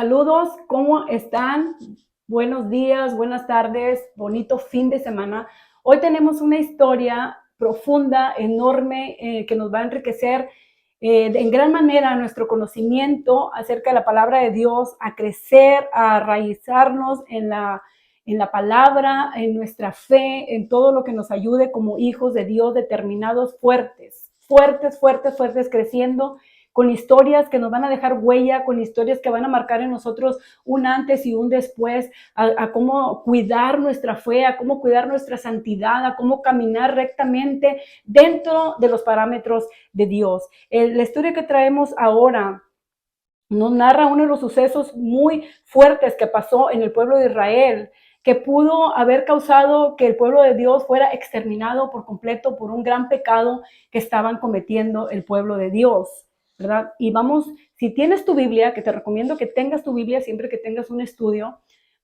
Saludos, ¿cómo están? Buenos días, buenas tardes, bonito fin de semana. Hoy tenemos una historia profunda, enorme, que nos va a enriquecer en gran manera nuestro conocimiento acerca de la palabra de Dios, a crecer, a arraizarnos en la palabra, en nuestra fe, en todo lo que nos ayude como hijos de Dios, determinados, fuertes, creciendo con historias que nos van a dejar huella, con historias que van a marcar en nosotros un antes y un después, a cómo cuidar nuestra fe, a cómo cuidar nuestra santidad, a cómo caminar rectamente dentro de los parámetros de Dios. La historia que traemos ahora nos narra uno de los sucesos muy fuertes que pasó en el pueblo de Israel, que pudo haber causado que el pueblo de Dios fuera exterminado por completo por un gran pecado que estaban cometiendo el pueblo de Dios, ¿verdad? Y vamos, si tienes tu Biblia, que te recomiendo que tengas tu Biblia siempre que tengas un estudio,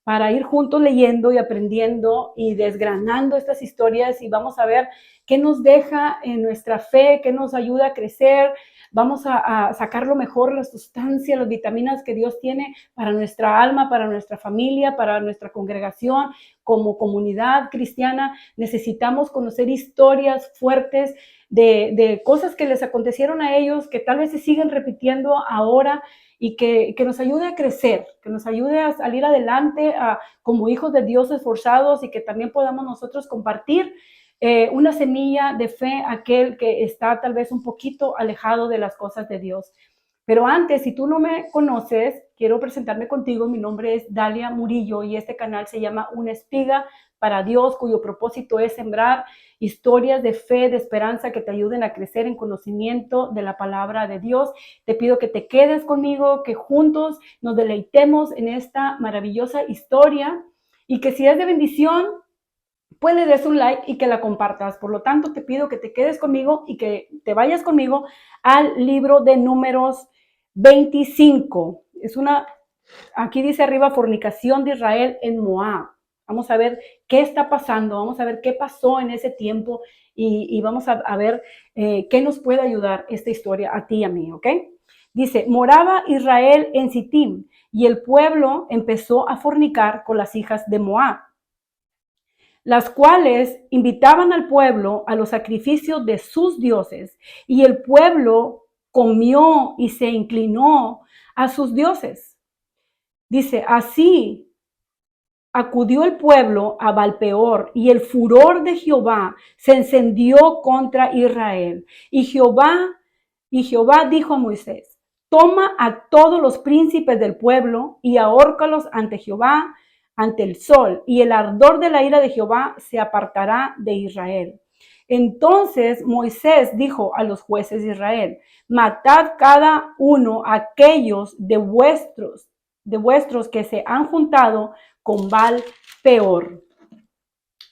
para ir juntos leyendo y aprendiendo y desgranando estas historias, y vamos a ver qué nos deja en nuestra fe, qué nos ayuda a crecer. Vamos a sacar lo mejor, la sustancia, las vitaminas que Dios tiene para nuestra alma, para nuestra familia, para nuestra congregación. Como comunidad cristiana necesitamos conocer historias fuertes de cosas que les acontecieron a ellos, que tal vez se siguen repitiendo ahora, y que nos ayude a crecer, que nos ayude a salir adelante como hijos de Dios esforzados, y que también podamos nosotros compartir una semilla de fe a aquel que está tal vez un poquito alejado de las cosas de Dios. Pero antes, si tú no me conoces, quiero presentarme contigo. Mi nombre es Dalia Murillo y este canal se llama Una Espiga para Dios, cuyo propósito es sembrar historias de fe, de esperanza, que te ayuden a crecer en conocimiento de la palabra de Dios. Te pido que te quedes conmigo, que juntos nos deleitemos en esta maravillosa historia, y que si es de bendición, pues le des un like y que la compartas. Por lo tanto, te pido que te quedes conmigo y que te vayas conmigo al libro de Números 25. Aquí dice arriba, fornicación de Israel en Moab. Vamos a ver qué está pasando, vamos a ver qué pasó en ese tiempo, y vamos a ver qué nos puede ayudar esta historia a ti y a mí, ¿ok? Dice, moraba Israel en Sittim, y el pueblo empezó a fornicar con las hijas de Moab, las cuales invitaban al pueblo a los sacrificios de sus dioses, y el pueblo comió y se inclinó a sus dioses. Dice, así acudió el pueblo a Baal-peor, y el furor de Jehová se encendió contra Israel. Y Jehová dijo a Moisés, toma a todos los príncipes del pueblo y ahórcalos ante Jehová, ante el sol, y el ardor de la ira de Jehová se apartará de Israel. Entonces Moisés dijo a los jueces de Israel, matad cada uno a aquellos de vuestros que se han juntado con Baal-peor.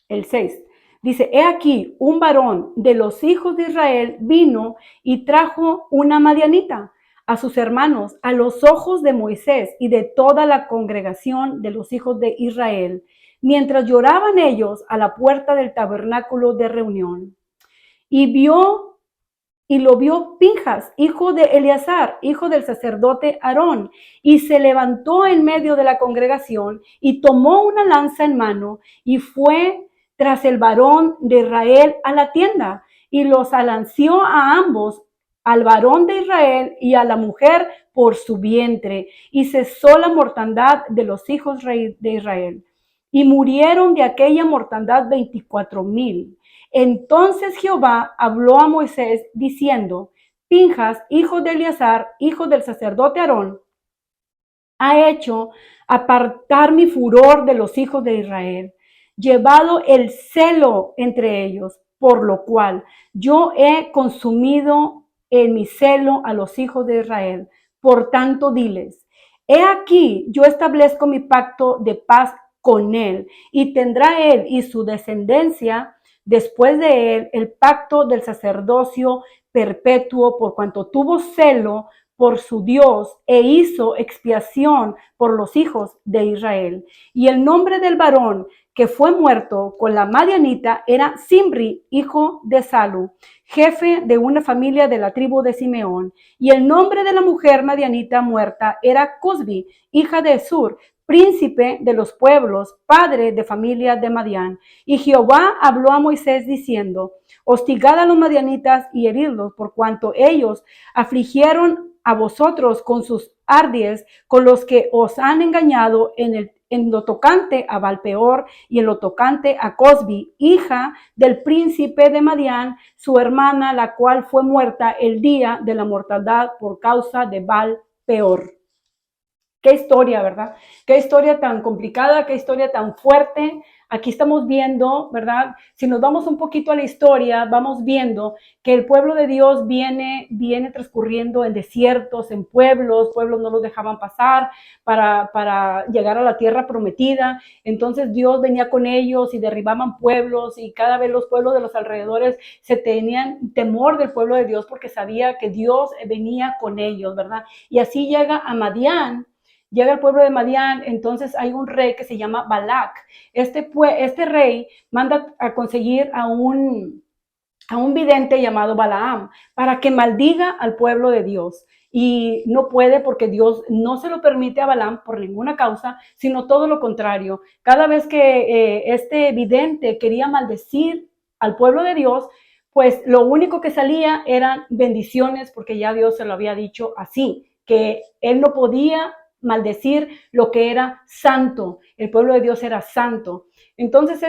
El 6. Dice, he aquí, un varón de los hijos de Israel vino y trajo una madianita a sus hermanos, a los ojos de Moisés y de toda la congregación de los hijos de Israel, mientras lloraban ellos a la puerta del tabernáculo de reunión. Y lo vio Pinjas, hijo de Eleazar, hijo del sacerdote Aarón, y se levantó en medio de la congregación y tomó una lanza en mano y fue tras el varón de Israel a la tienda, y los alanceó a ambos, al varón de Israel y a la mujer por su vientre, y cesó la mortandad de los hijos de Israel. Y murieron de aquella mortandad 24,000. Entonces Jehová habló a Moisés diciendo, Pinjas, hijo de Eleazar, hijo del sacerdote Aarón, ha hecho apartar mi furor de los hijos de Israel, llevado el celo entre ellos, por lo cual yo he consumido en mi celo a los hijos de Israel. Por tanto, diles, he aquí, yo establezco mi pacto de paz con él, y tendrá él y su descendencia después de él el pacto del sacerdocio perpetuo, por cuanto tuvo celo por su Dios e hizo expiación por los hijos de Israel. Y el nombre del varón que fue muerto con la madianita era Zimri, hijo de Salu, jefe de una familia de la tribu de Simeón. Y el nombre de la mujer madianita muerta era Cosbi, hija de Sur, príncipe de los pueblos, padre de familia de Madián. Y Jehová habló a Moisés diciendo: hostigad a los madianitas y heridlos, por cuanto ellos afligieron a vosotros con sus ardies, con los que os han engañado en lo tocante a Balpeor y en lo tocante a Cosbi, hija del príncipe de Madián, su hermana, la cual fue muerta el día de la mortandad por causa de Balpeor. Qué historia, ¿verdad? Qué historia tan complicada, qué historia tan fuerte. Aquí estamos viendo, ¿verdad? Si nos vamos un poquito a la historia, vamos viendo que el pueblo de Dios viene transcurriendo en desiertos, en pueblos no los dejaban pasar para llegar a la tierra prometida. Entonces Dios venía con ellos y derribaban pueblos, y cada vez los pueblos de los alrededores se tenían temor del pueblo de Dios porque sabía que Dios venía con ellos, ¿verdad? Y así llega a Madián. Llega el pueblo de Madián, entonces hay un rey que se llama Balac. Este rey manda a conseguir a un vidente llamado Balaam para que maldiga al pueblo de Dios. Y no puede, porque Dios no se lo permite a Balaam por ninguna causa, sino todo lo contrario. Cada vez que este vidente quería maldecir al pueblo de Dios, pues lo único que salía eran bendiciones, porque ya Dios se lo había dicho así, que él no podía maldecir lo que era santo. El pueblo de Dios era santo. Entonces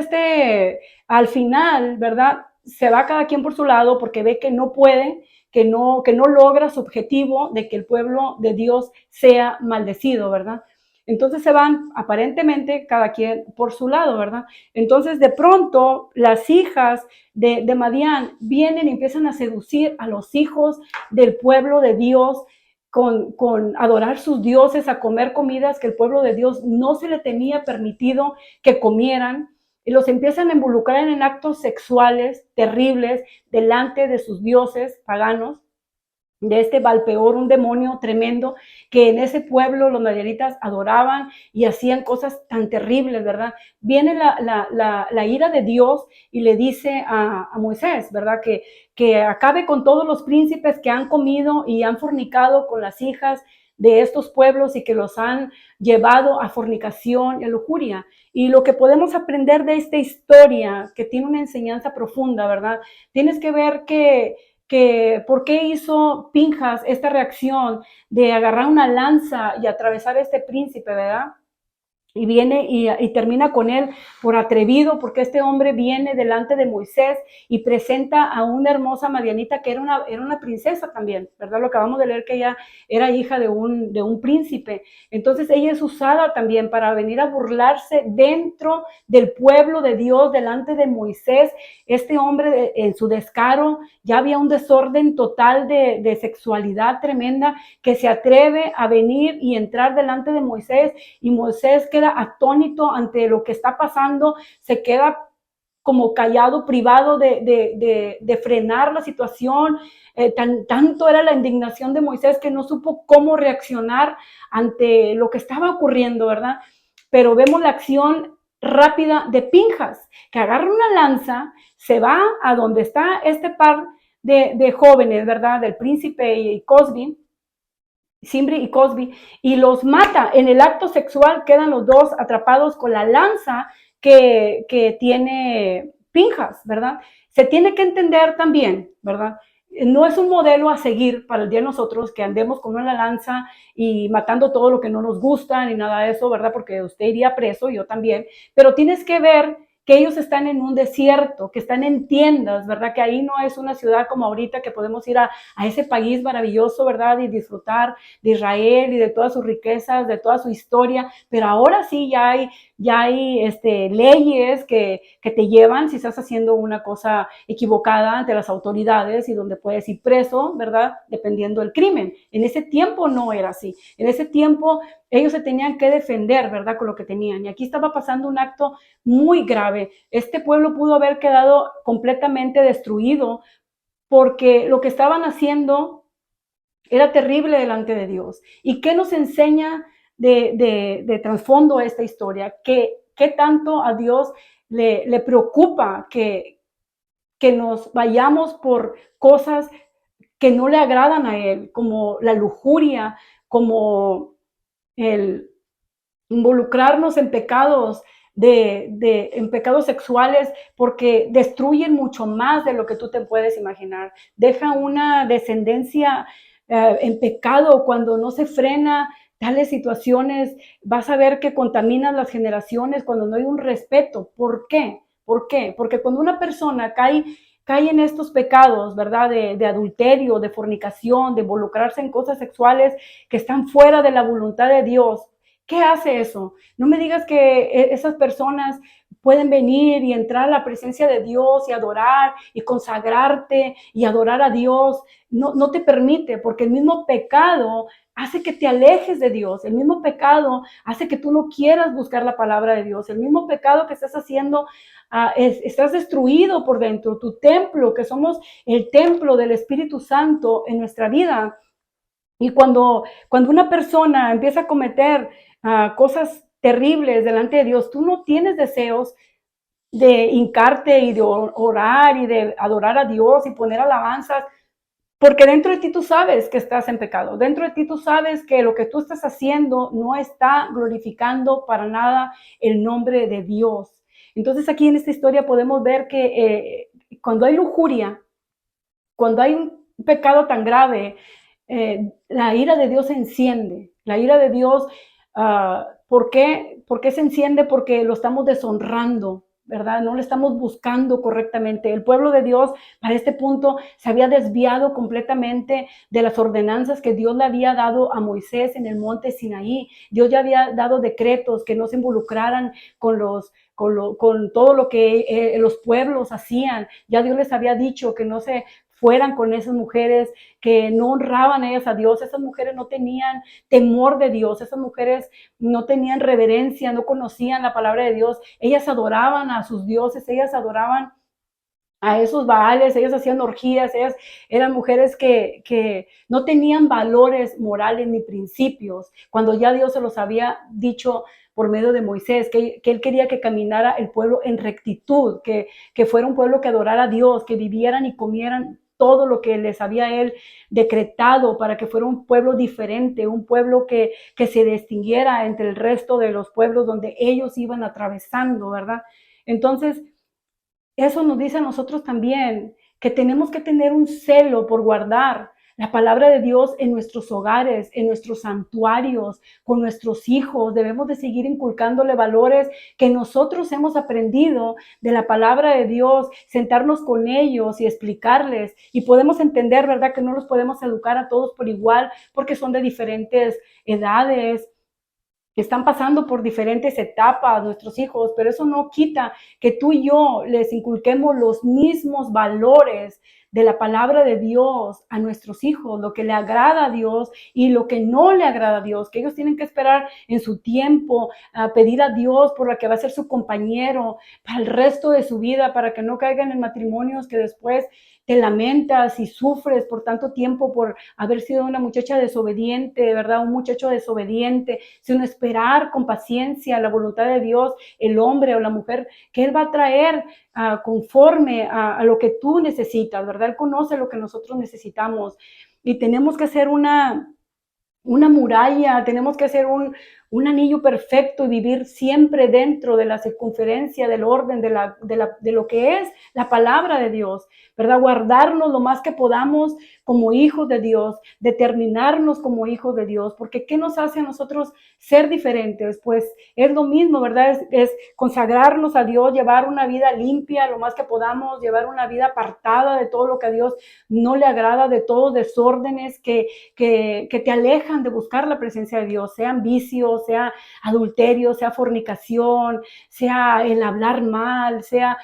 al final, ¿verdad?, se va cada quien por su lado porque ve que no puede, que no logra su objetivo de que el pueblo de Dios sea maldecido, ¿verdad? Entonces se van aparentemente cada quien por su lado, ¿verdad? Entonces de pronto las hijas de Madián vienen y empiezan a seducir a los hijos del pueblo de Dios, con adorar sus dioses, a comer comidas que el pueblo de Dios no se le tenía permitido que comieran, y los empiezan a involucrar en actos sexuales terribles delante de sus dioses paganos, de este Balpeor, un demonio tremendo que en ese pueblo los madianitas adoraban y hacían cosas tan terribles, ¿verdad? Viene la ira de Dios y le dice a Moisés, ¿verdad?, que acabe con todos los príncipes que han comido y han fornicado con las hijas de estos pueblos y que los han llevado a fornicación y a lujuria. Y lo que podemos aprender de esta historia, que tiene una enseñanza profunda, ¿verdad? Tienes que ver que por qué hizo Pinjas esta reacción de agarrar una lanza y atravesar a este príncipe, ¿verdad? Y viene y termina con él por atrevido, porque este hombre viene delante de Moisés y presenta a una hermosa madianita que era una princesa también, ¿verdad? Lo acabamos de leer, que ella era hija de un príncipe. Entonces ella es usada también para venir a burlarse dentro del pueblo de Dios, delante de Moisés. Este hombre, en su descaro, ya había un desorden total de sexualidad tremenda, que se atreve a venir y entrar delante de Moisés, y Moisés queda atónito ante lo que está pasando, se queda como callado, privado de frenar la situación. Tanto era la indignación de Moisés que no supo cómo reaccionar ante lo que estaba ocurriendo, ¿verdad? Pero vemos la acción rápida de Pinjas, que agarra una lanza, se va a donde está este par de jóvenes, ¿verdad?, del príncipe y Cosbi, Zimri y Cosbi, y los mata. En el acto sexual quedan los dos atrapados con la lanza que tiene Pinjas, ¿verdad? Se tiene que entender también, ¿verdad? No es un modelo a seguir para el día de nosotros que andemos con una lanza y matando todo lo que no nos gusta ni nada de eso, ¿verdad? Porque usted iría preso, yo también, pero tienes que ver que ellos están en un desierto, que están en tiendas, ¿verdad? Que ahí no es una ciudad como ahorita, que podemos ir a ese país maravilloso, ¿verdad? Y disfrutar de Israel y de todas sus riquezas, de toda su historia, pero ahora sí ya hay leyes que te llevan si estás haciendo una cosa equivocada ante las autoridades, y donde puedes ir preso, ¿verdad?, dependiendo del crimen. En ese tiempo no era así. En ese tiempo ellos se tenían que defender, ¿verdad?, con lo que tenían. Y aquí estaba pasando un acto muy grave. Este pueblo pudo haber quedado completamente destruido, porque lo que estaban haciendo era terrible delante de Dios. ¿Y qué nos enseña de trasfondo esta historia? Que ¿Qué tanto a Dios le preocupa que nos vayamos por cosas que no le agradan a Él, como la lujuria, como el involucrarnos en pecados, en pecados sexuales, porque destruyen mucho más de lo que tú te puedes imaginar? Deja una descendencia en pecado cuando no se frena tales situaciones. Vas a ver que contaminan las generaciones cuando no hay un respeto. ¿Por qué? ¿Por qué? Porque cuando una persona cae en estos pecados, ¿verdad? De adulterio, de fornicación, de involucrarse en cosas sexuales que están fuera de la voluntad de Dios. ¿Qué hace eso? No me digas que esas personas pueden venir y entrar a la presencia de Dios y adorar y consagrarte y adorar a Dios. No, no te permite, porque el mismo pecado hace que te alejes de Dios. El mismo pecado hace que tú no quieras buscar la palabra de Dios. El mismo pecado que estás haciendo, estás destruido por dentro. Tu templo, que somos el templo del Espíritu Santo en nuestra vida. Y cuando una persona empieza a cometer cosas terribles delante de Dios, tú no tienes deseos de hincarte y de orar y de adorar a Dios y poner alabanzas, porque dentro de ti tú sabes que estás en pecado. Dentro de ti tú sabes que lo que tú estás haciendo no está glorificando para nada el nombre de Dios. Entonces aquí en esta historia podemos ver que cuando hay lujuria, cuando hay un pecado tan grave, la ira de Dios se enciende. La ira de Dios, ¿por qué? ¿Por qué se enciende? Porque lo estamos deshonrando, ¿verdad? No le estamos buscando correctamente. El pueblo de Dios para este punto se había desviado completamente de las ordenanzas que Dios le había dado a Moisés en el monte Sinaí. Dios ya había dado decretos que no se involucraran con todo lo que los pueblos hacían. Ya Dios les había dicho que no se fueran con esas mujeres que no honraban ellas a Dios. Esas mujeres no tenían temor de Dios, esas mujeres no tenían reverencia, no conocían la palabra de Dios. Ellas adoraban a sus dioses, ellas adoraban a esos baales, ellas hacían orgías, ellas eran mujeres que no tenían valores morales ni principios, cuando ya Dios se los había dicho por medio de Moisés, que él quería que caminara el pueblo en rectitud, que fuera un pueblo que adorara a Dios, que vivieran y comieran todo lo que les había él decretado para que fuera un pueblo diferente, un pueblo que se distinguiera entre el resto de los pueblos donde ellos iban atravesando, ¿verdad? Entonces, eso nos dice a nosotros también que tenemos que tener un celo por guardar la palabra de Dios en nuestros hogares, en nuestros santuarios, con nuestros hijos. Debemos de seguir inculcándole valores que nosotros hemos aprendido de la palabra de Dios, sentarnos con ellos y explicarles. Y podemos entender, ¿verdad?, que no los podemos educar a todos por igual porque son de diferentes edades, están pasando por diferentes etapas nuestros hijos, pero eso no quita que tú y yo les inculquemos los mismos valores de la palabra de Dios a nuestros hijos, lo que le agrada a Dios y lo que no le agrada a Dios, que ellos tienen que esperar en su tiempo a pedir a Dios por la que va a ser su compañero para el resto de su vida, para que no caigan en matrimonios que después te lamentas y sufres por tanto tiempo por haber sido una muchacha desobediente, ¿verdad? Un muchacho desobediente, sino esperar con paciencia la voluntad de Dios, el hombre o la mujer que Él va a traer conforme a lo que tú necesitas, ¿verdad? Él conoce lo que nosotros necesitamos y tenemos que hacer una muralla, tenemos que hacer un anillo perfecto y vivir siempre dentro de la circunferencia, del orden, de lo que es la palabra de Dios, ¿verdad? Guardarnos lo más que podamos como hijos de Dios, determinarnos como hijos de Dios, porque ¿qué nos hace a nosotros ser diferentes? Pues es lo mismo, ¿verdad? Es consagrarnos a Dios, llevar una vida limpia lo más que podamos, llevar una vida apartada de todo lo que a Dios no le agrada, de todos desórdenes que te alejan de buscar la presencia de Dios, sean vicios, sea adulterio, sea fornicación, sea el hablar mal, sea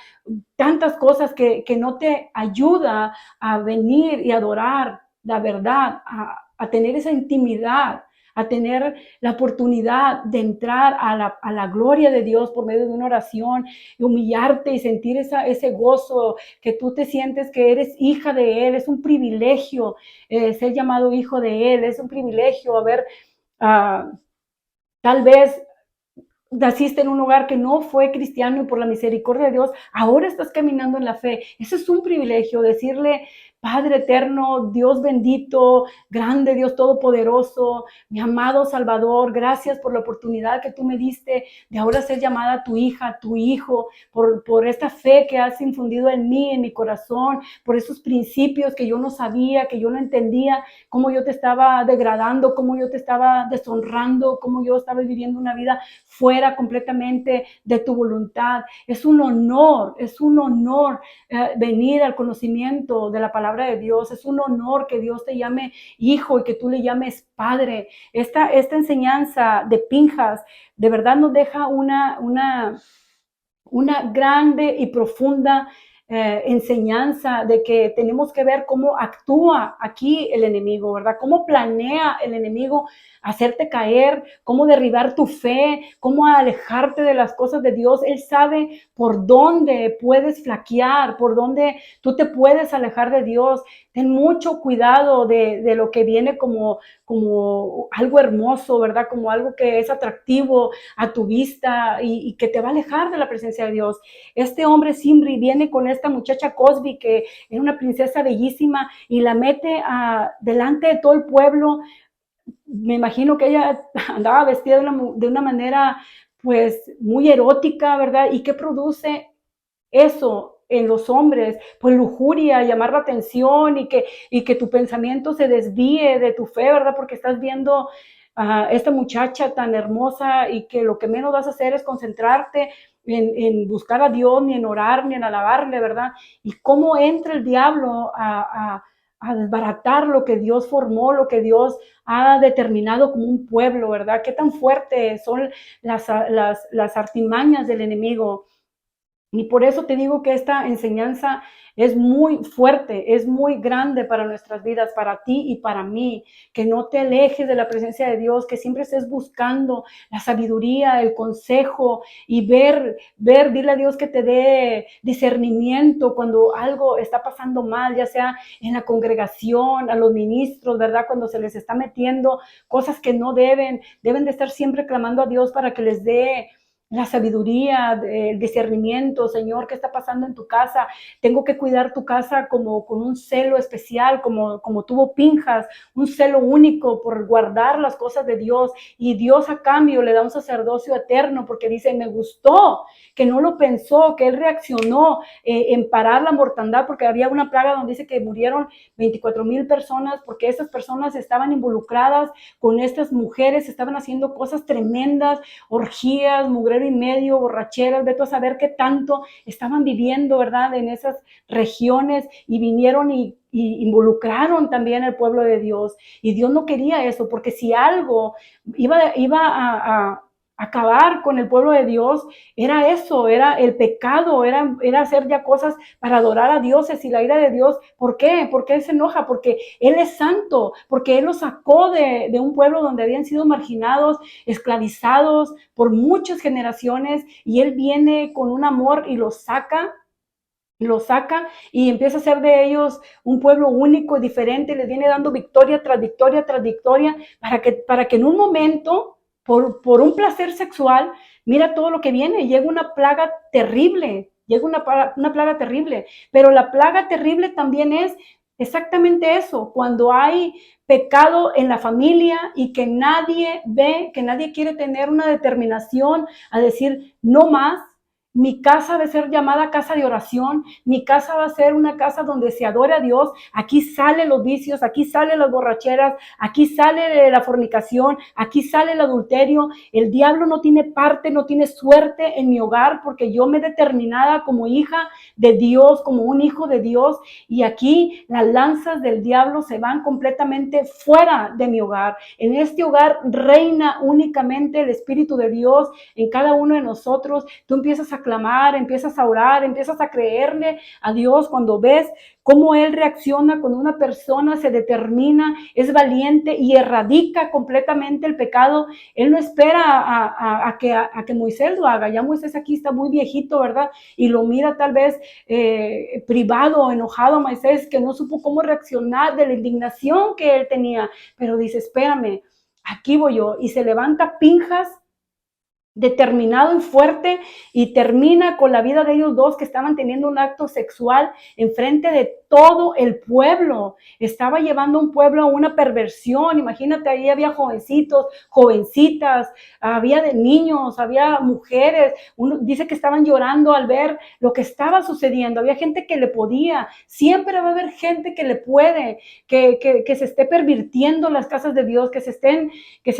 tantas cosas que no te ayuda a venir y adorar la verdad, a tener esa intimidad, a tener la oportunidad de entrar a la gloria de Dios por medio de una oración, y humillarte y sentir ese gozo, que tú te sientes que eres hija de Él. Es un privilegio ser llamado hijo de Él, es un privilegio haber tal vez naciste en un hogar que no fue cristiano y por la misericordia de Dios, ahora estás caminando en la fe. Eso es un privilegio, decirle, Padre eterno, Dios bendito, grande Dios todopoderoso, mi amado Salvador, gracias por la oportunidad que tú me diste de ahora ser llamada tu hija, tu hijo, por esta fe que has infundido en mí, en mi corazón, por esos principios que yo no sabía, que yo no entendía, cómo yo te estaba degradando, cómo yo te estaba deshonrando, cómo yo estaba viviendo una vida fuera completamente de tu voluntad. Es un honor venir al conocimiento de la palabra de Dios. Es un honor que Dios te llame hijo y que tú le llames padre. Esta enseñanza de Pinjas de verdad nos deja una grande y profunda enseñanza de que tenemos que ver cómo actúa aquí el enemigo, ¿verdad? Cómo planea el enemigo hacerte caer, cómo derribar tu fe, cómo alejarte de las cosas de Dios. Él sabe por dónde puedes flaquear, por dónde tú te puedes alejar de Dios. Ten mucho cuidado de lo que viene como algo hermoso, ¿verdad? Como algo que es atractivo a tu vista y que te va a alejar de la presencia de Dios. Este hombre Zimri viene con esta muchacha Cosby, que era una princesa bellísima, y la mete delante de todo el pueblo. Me imagino que ella andaba vestida de una manera pues muy erótica, ¿verdad? ¿Y qué produce eso en los hombres? Pues lujuria, llamar la atención y que tu pensamiento se desvíe de tu fe, ¿verdad? Porque estás viendo a esta muchacha tan hermosa y que lo que menos vas a hacer es concentrarte en buscar a Dios, ni en orar, ni en alabarle, ¿verdad? Y cómo entra el diablo a desbaratar lo que Dios formó, lo que Dios ha determinado como un pueblo, ¿verdad? Qué tan fuertes son las artimañas del enemigo. Y por eso te digo que esta enseñanza es muy fuerte, es muy grande para nuestras vidas, para ti y para mí. Que no te alejes de la presencia de Dios, que siempre estés buscando la sabiduría, el consejo y dile a Dios que te dé discernimiento cuando algo está pasando mal, ya sea en la congregación, a los ministros, ¿verdad? Cuando se les está metiendo cosas que no deben de estar siempre clamando a Dios para que les dé la sabiduría, el discernimiento. Señor, ¿qué está pasando en tu casa? Tengo que cuidar tu casa como con un celo especial, como tuvo Pinjas, un celo único por guardar las cosas de Dios. Y Dios a cambio le da un sacerdocio eterno, porque dice, me gustó, que no lo pensó, que él reaccionó en parar la mortandad, porque había una plaga donde dice que murieron 24,000 personas, porque esas personas estaban involucradas con estas mujeres, estaban haciendo cosas tremendas, orgías, mugrero y medio, borracheras, vete a saber qué tanto estaban viviendo, ¿verdad? En esas regiones, y vinieron y involucraron también al pueblo de Dios. Y Dios no quería eso, porque si algo iba a acabar con el pueblo de Dios, era eso, era el pecado, era hacer ya cosas para adorar a dioses y la ira de Dios. ¿Por qué? Porque Él se enoja, porque Él es santo, porque Él los sacó de un pueblo donde habían sido marginados, esclavizados por muchas generaciones, y Él viene con un amor y los saca y empieza a hacer de ellos un pueblo único y diferente, les viene dando victoria tras victoria tras victoria, para que en un momento, por un placer sexual, mira todo lo que viene, llega una plaga terrible, una plaga terrible, pero la plaga terrible también es exactamente eso, cuando hay pecado en la familia y que nadie ve, que nadie quiere tener una determinación a decir no más. Mi casa debe ser llamada casa de oración, mi casa va a ser una casa donde se adore a Dios. Aquí salen los vicios, aquí salen las borracheras, aquí sale la fornicación, aquí sale el adulterio. El diablo no tiene parte, no tiene suerte en mi hogar, porque yo me he determinada como hija de Dios, como un hijo de Dios, y aquí las lanzas del diablo se van completamente fuera de mi hogar. En este hogar reina únicamente el Espíritu de Dios en cada uno de nosotros. Tú empiezas a clamar, empiezas a orar, empiezas a creerle a Dios cuando ves cómo Él reacciona cuando una persona se determina, es valiente y erradica completamente el pecado. Él no espera a que Moisés lo haga. Ya Moisés aquí está muy viejito, ¿verdad? Y lo mira tal vez privado, enojado a Moisés, que no supo cómo reaccionar de la indignación que él tenía. Pero dice, espérame, aquí voy yo. Y se levanta Pinjas determinado y fuerte, y termina con la vida de ellos dos que estaban teniendo un acto sexual enfrente de todo el pueblo. Estaba llevando un pueblo a una perversión. Imagínate, ahí había jovencitos, jovencitas, había de niños, había mujeres. Uno dice que estaban llorando al ver lo que estaba sucediendo. Había gente que le podía, siempre va a haber gente que le puede, que se esté pervirtiendo las casas de Dios, que se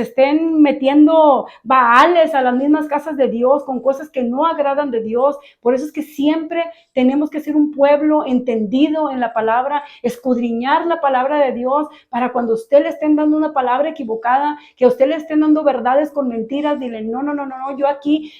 estén metiendo baales a las mismas casas de Dios con cosas que no agradan de Dios. Por eso es que siempre tenemos que ser un pueblo entendido en la palabra, escudriñar la palabra de Dios, para cuando usted le estén dando una palabra equivocada, que a usted le estén dando verdades con mentiras, dile, no,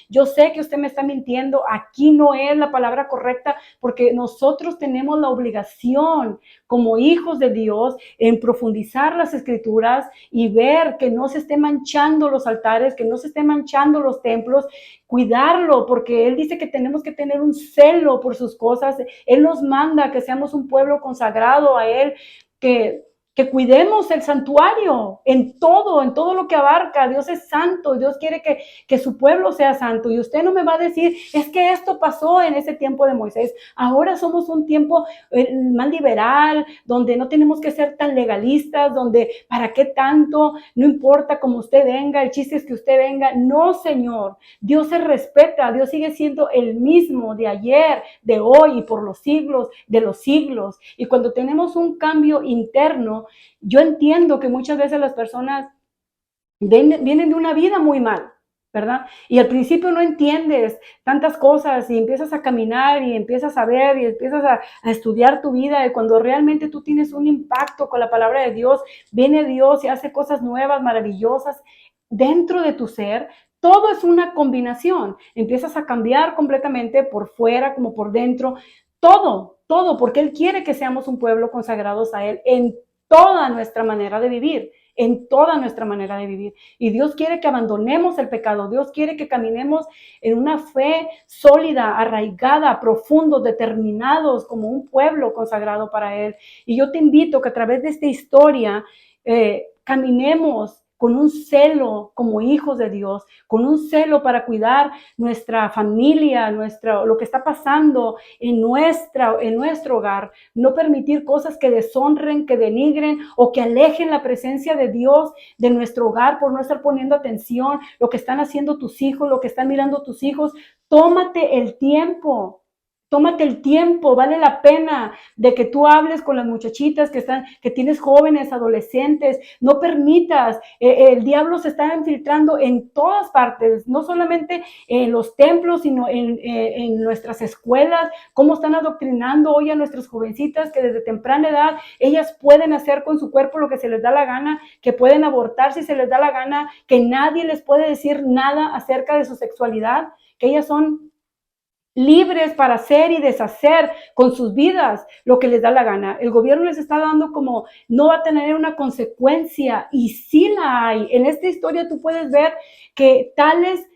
yo sé que usted me está mintiendo, aquí no es la palabra correcta, porque nosotros tenemos la obligación como hijos de Dios en profundizar las escrituras y ver que no se esté manchando los altares, que no se esté manchando los templos, cuidarlo, porque Él dice que tenemos que tener un celo por sus cosas. Él nos manda que seamos un pueblo consagrado a Él, que cuidemos el santuario en todo lo que abarca. Dios es santo, Dios quiere que su pueblo sea santo. Y usted no me va a decir, es que esto pasó en ese tiempo de Moisés. Ahora somos un tiempo más liberal, donde no tenemos que ser tan legalistas, donde para qué tanto, no importa cómo usted venga, el chiste es que usted venga. No, Señor, Dios se respeta, Dios sigue siendo el mismo de ayer, de hoy y por los siglos de los siglos. Y cuando tenemos un cambio interno, yo entiendo que muchas veces las personas vienen de una vida muy mal, ¿verdad? Y al principio no entiendes tantas cosas y empiezas a caminar y empiezas a ver y empiezas a estudiar tu vida, y cuando realmente tú tienes un impacto con la palabra de Dios, viene Dios y hace cosas nuevas, maravillosas dentro de tu ser. Todo es una combinación. Empiezas a cambiar completamente por fuera como por dentro. Todo, porque Él quiere que seamos un pueblo consagrados a Él en toda nuestra manera de vivir, en toda nuestra manera de vivir. Y Dios quiere que abandonemos el pecado. Dios quiere que caminemos en una fe sólida, arraigada, profundos, determinados como un pueblo consagrado para Él. Y yo te invito que a través de esta historia caminemos con un celo como hijos de Dios, con un celo para cuidar nuestra familia, lo que está pasando en nuestro hogar, no permitir cosas que deshonren, que denigren o que alejen la presencia de Dios de nuestro hogar por no estar poniendo atención, lo que están haciendo tus hijos, lo que están mirando tus hijos. Tómate el tiempo. Tómate el tiempo, vale la pena de que tú hables con las muchachitas que tienes jóvenes, adolescentes. No permitas, el diablo se está infiltrando en todas partes, no solamente en los templos, sino en nuestras escuelas, cómo están adoctrinando hoy a nuestras jovencitas que desde temprana edad ellas pueden hacer con su cuerpo lo que se les da la gana, que pueden abortar si se les da la gana, que nadie les puede decir nada acerca de su sexualidad, que ellas son libres para hacer y deshacer con sus vidas lo que les da la gana. El gobierno les está dando como no va a tener una consecuencia, y sí la hay. En esta historia tú puedes ver que tales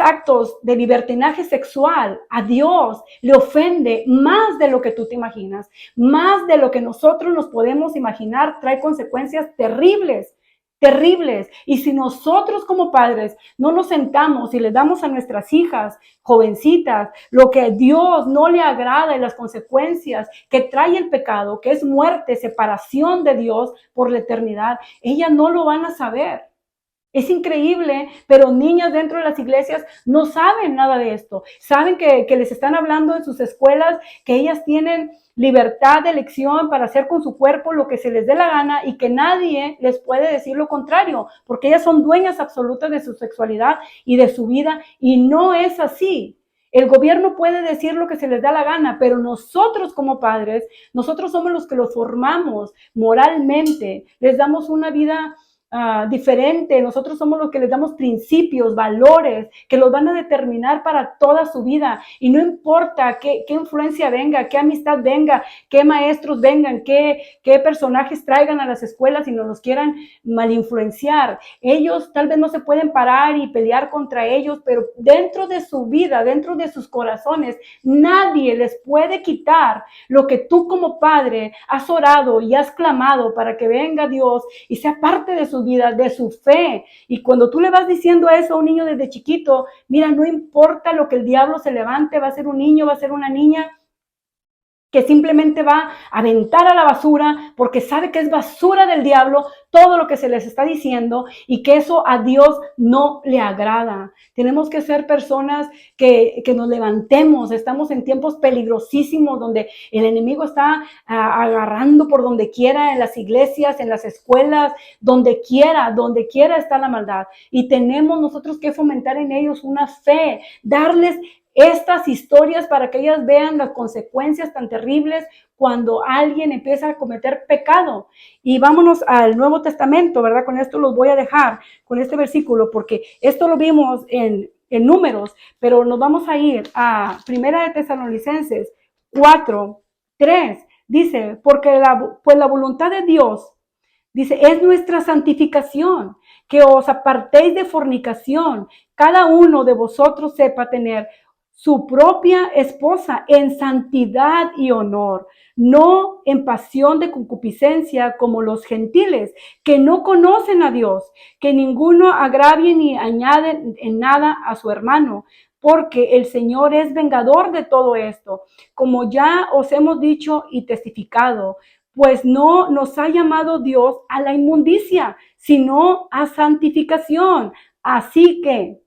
actos de libertinaje sexual a Dios le ofende más de lo que tú te imaginas, más de lo que nosotros nos podemos imaginar. Trae consecuencias terribles. Terribles. Y si nosotros como padres no nos sentamos y les damos a nuestras hijas jovencitas lo que a Dios no le agrada y las consecuencias que trae el pecado, que es muerte, separación de Dios por la eternidad, ellas no lo van a saber. Es increíble, pero niñas dentro de las iglesias no saben nada de esto. Saben que les están hablando en sus escuelas, que ellas tienen libertad de elección para hacer con su cuerpo lo que se les dé la gana y que nadie les puede decir lo contrario, porque ellas son dueñas absolutas de su sexualidad y de su vida, y no es así. El gobierno puede decir lo que se les da la gana, pero nosotros como padres, nosotros somos los que los formamos moralmente, les damos una vida diferente. Nosotros somos los que les damos principios, valores que los van a determinar para toda su vida, y no importa qué influencia venga, qué amistad venga, qué maestros vengan, qué personajes traigan a las escuelas y nos los quieran mal influenciar. Ellos tal vez no se pueden parar y pelear contra ellos, pero dentro de su vida, dentro de sus corazones, nadie les puede quitar lo que tú como padre has orado y has clamado para que venga Dios y sea parte de su sus vidas, de su fe. Y cuando tú le vas diciendo eso a un niño desde chiquito, mira, no importa lo que el diablo se levante, va a ser un niño, va a ser una niña, que simplemente va a aventar a la basura porque sabe que es basura del diablo todo lo que se les está diciendo y que eso a Dios no le agrada. Tenemos que ser personas que nos levantemos. Estamos en tiempos peligrosísimos donde el enemigo está agarrando por donde quiera, en las iglesias, en las escuelas, donde quiera está la maldad. Y tenemos nosotros que fomentar en ellos una fe, darles estas historias para que ellas vean las consecuencias tan terribles cuando alguien empieza a cometer pecado. Y vámonos al Nuevo Testamento, ¿verdad? Con esto los voy a dejar, con este versículo, porque esto lo vimos en Números, pero nos vamos a ir a Primera de Tesalonicenses 4:3. Dice, porque la voluntad de Dios, dice, es nuestra santificación, que os apartéis de fornicación, cada uno de vosotros sepa tener su propia esposa en santidad y honor, no en pasión de concupiscencia como los gentiles, que no conocen a Dios, que ninguno agravie ni añade en nada a su hermano, porque el Señor es vengador de todo esto, como ya os hemos dicho y testificado, pues no nos ha llamado Dios a la inmundicia, sino a santificación. Así que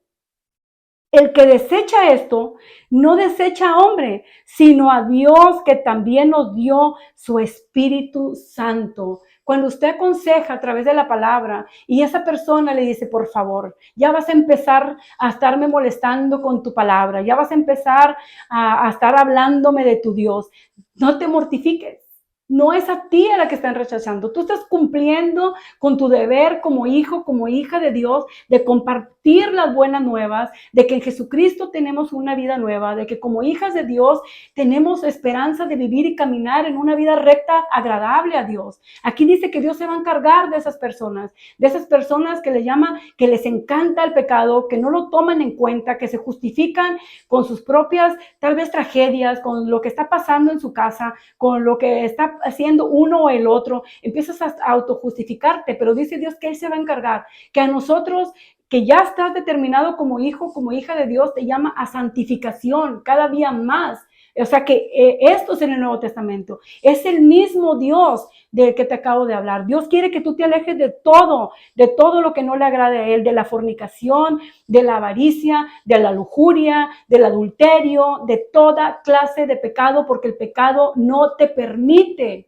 el que desecha esto, no desecha a hombre, sino a Dios que también nos dio su Espíritu Santo. Cuando usted aconseja a través de la palabra y esa persona le dice, por favor, ya vas a empezar a estarme molestando con tu palabra, ya vas a empezar a estar hablándome de tu Dios, no te mortifiques. No es a ti a la que están rechazando. Tú estás cumpliendo con tu deber como hijo, como hija de Dios, de compartir las buenas nuevas, de que en Jesucristo tenemos una vida nueva, de que como hijas de Dios tenemos esperanza de vivir y caminar en una vida recta, agradable a Dios. Aquí dice que Dios se va a encargar de esas personas que le llama, que les encanta el pecado, que no lo toman en cuenta, que se justifican con sus propias, tal vez, tragedias, con lo que está pasando en su casa, con lo que está haciendo uno o el otro, empiezas a autojustificarte, pero dice Dios que Él se va a encargar, que a nosotros, que ya estás determinado como hijo, como hija de Dios, te llama a santificación cada día más. O sea que esto es en el Nuevo Testamento. Es el mismo Dios del que te acabo de hablar. Dios quiere que tú te alejes de todo lo que no le agrade a Él, de la fornicación, de la avaricia, de la lujuria, del adulterio, de toda clase de pecado, porque el pecado no te permite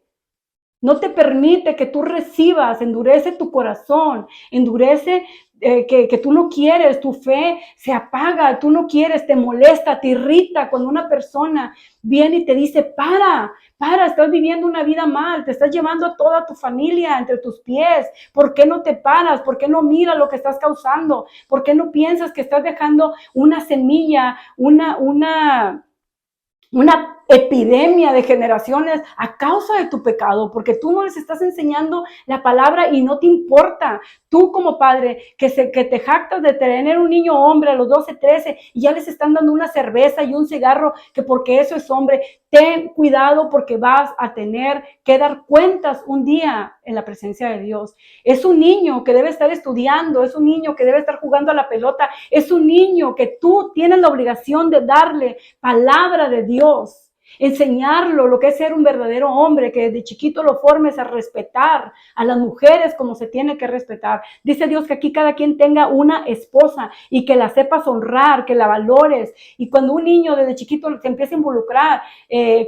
que tú recibas, endurece tu corazón, endurece que tú no quieres, tu fe se apaga, tú no quieres, te molesta, te irrita cuando una persona viene y te dice, para, estás viviendo una vida mal, te estás llevando a toda tu familia entre tus pies, ¿por qué no te paras? ¿Por qué no miras lo que estás causando? ¿Por qué no piensas que estás dejando una semilla, una epidemia de generaciones a causa de tu pecado, porque tú no les estás enseñando la palabra y no te importa? Tú como padre que te jactas de tener un niño hombre a los 12, 13 y ya les están dando una cerveza y un cigarro, que porque eso es hombre, ten cuidado porque vas a tener que dar cuentas un día en la presencia de Dios. Es un niño que debe estar estudiando, es un niño que debe estar jugando a la pelota, es un niño que tú tienes la obligación de darle palabra de Dios, enseñarlo lo que es ser un verdadero hombre, que desde chiquito lo formes a respetar a las mujeres como se tiene que respetar. Dice Dios que aquí cada quien tenga una esposa y que la sepas honrar, que la valores. Y cuando un niño desde chiquito se empieza a involucrar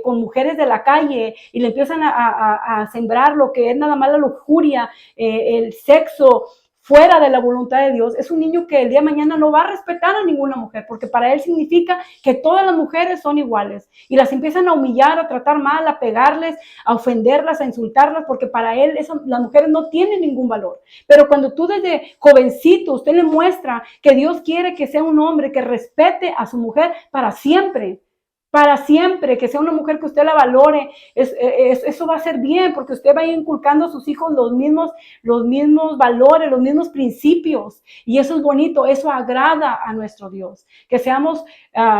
con mujeres de la calle y le empiezan a sembrar lo que es nada más la lujuria, el sexo fuera de la voluntad de Dios, es un niño que el día de mañana no va a respetar a ninguna mujer, porque para él significa que todas las mujeres son iguales y las empiezan a humillar, a tratar mal, a pegarles, a ofenderlas, a insultarlas, porque para él las mujeres no tienen ningún valor. Pero cuando tú desde jovencito, usted le muestra que Dios quiere que sea un hombre que respete a su mujer para siempre, para siempre, que sea una mujer que usted la valore, eso va a ser bien, porque usted va a ir inculcando a sus hijos los mismos valores, los mismos principios, y eso es bonito, eso agrada a nuestro Dios, que seamos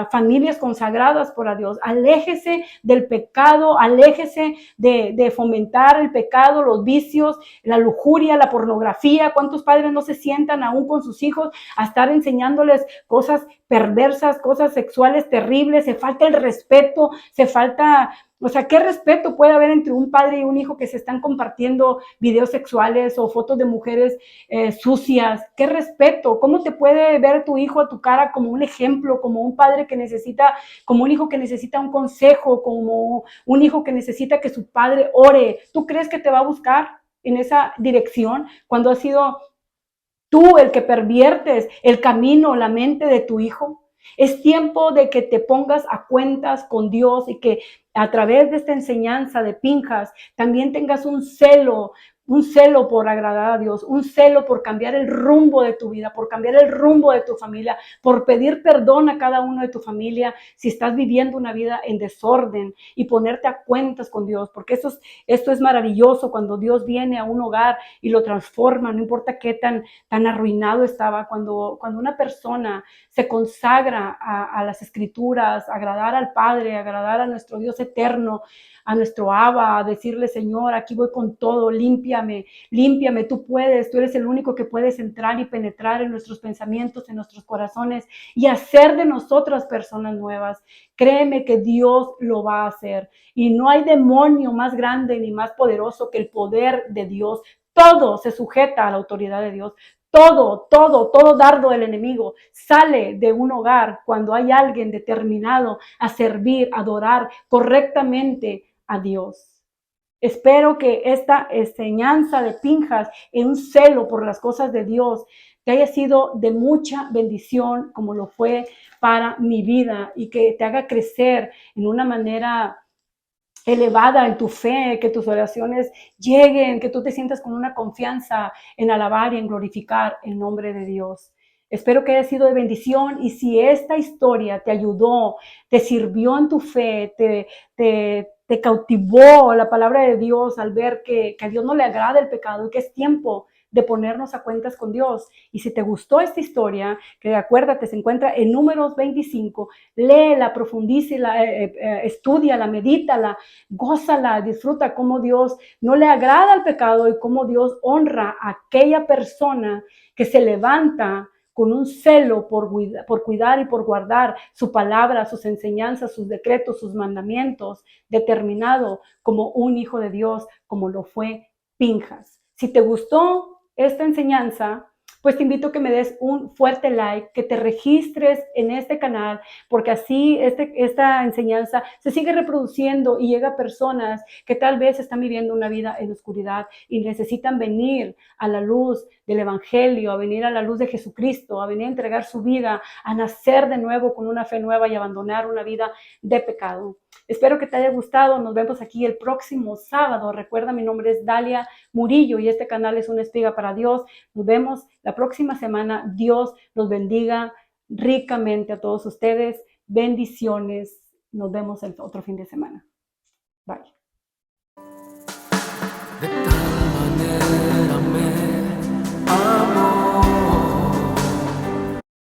familias consagradas por a Dios. Aléjese del pecado, aléjese de fomentar el pecado, los vicios, la lujuria, la pornografía. ¿Cuántos padres no se sientan aún con sus hijos a estar enseñándoles cosas perversas, cosas sexuales terribles? Se falta el respeto, se falta, o sea, ¿qué respeto puede haber entre un padre y un hijo que se están compartiendo videos sexuales o fotos de mujeres sucias? ¿Qué respeto? ¿Cómo te puede ver tu hijo a tu cara como un ejemplo, como un padre que necesita, como un hijo que necesita un consejo, como un hijo que necesita que su padre ore? ¿Tú crees que te va a buscar en esa dirección cuando has sido tú el que perviertes el camino, la mente de tu hijo? Es tiempo de que te pongas a cuentas con Dios y que a través de esta enseñanza de Pinjas también tengas un celo por agradar a Dios, un celo por cambiar el rumbo de tu vida, por cambiar el rumbo de tu familia, por pedir perdón a cada uno de tu familia si estás viviendo una vida en desorden y ponerte a cuentas con Dios, porque esto es maravilloso cuando Dios viene a un hogar y lo transforma, no importa qué tan arruinado estaba, cuando una persona se consagra a las escrituras, a agradar al Padre, a agradar a nuestro Dios eterno, a nuestro Abba, a decirle: Señor, aquí voy con todo, límpiame, límpiame, tú puedes, tú eres el único que puedes entrar y penetrar en nuestros pensamientos, en nuestros corazones y hacer de nosotras personas nuevas. Créeme que Dios lo va a hacer y no hay demonio más grande ni más poderoso que el poder de Dios. Todo se sujeta a la autoridad de Dios. Todo dardo del enemigo sale de un hogar cuando hay alguien determinado a servir, a adorar correctamente a Dios. Espero que esta enseñanza de Pinjas en un celo por las cosas de Dios te haya sido de mucha bendición, como lo fue para mi vida, y que te haga crecer en una manera elevada en tu fe, que tus oraciones lleguen, que tú te sientas con una confianza en alabar y en glorificar el nombre de Dios. Espero que haya sido de bendición, y si esta historia te ayudó, te sirvió en tu fe, te cautivó la palabra de Dios al ver que a Dios no le agrada el pecado y que es tiempo de ponernos a cuentas con Dios. Y si te gustó esta historia, que acuérdate, se encuentra en Números 25, léela, profundícela, estúdiala, medítala, gózala, disfruta cómo Dios no le agrada el pecado y cómo Dios honra a aquella persona que se levanta con un celo por cuidar y por guardar su palabra, sus enseñanzas, sus decretos, sus mandamientos, determinado como un hijo de Dios, como lo fue Pinjas. Si te gustó esta enseñanza, pues te invito a que me des un fuerte like, que te registres en este canal, porque así esta enseñanza se sigue reproduciendo y llega a personas que tal vez están viviendo una vida en oscuridad y necesitan venir a la luz del Evangelio, a venir a la luz de Jesucristo, a venir a entregar su vida, a nacer de nuevo con una fe nueva y abandonar una vida de pecado. Espero que te haya gustado. Nos vemos aquí el próximo sábado. Recuerda, mi nombre es Dalia Murillo y este canal es una espiga para Dios. Nos vemos la próxima semana. Dios los bendiga ricamente a todos ustedes. Bendiciones. Nos vemos el otro fin de semana. Bye.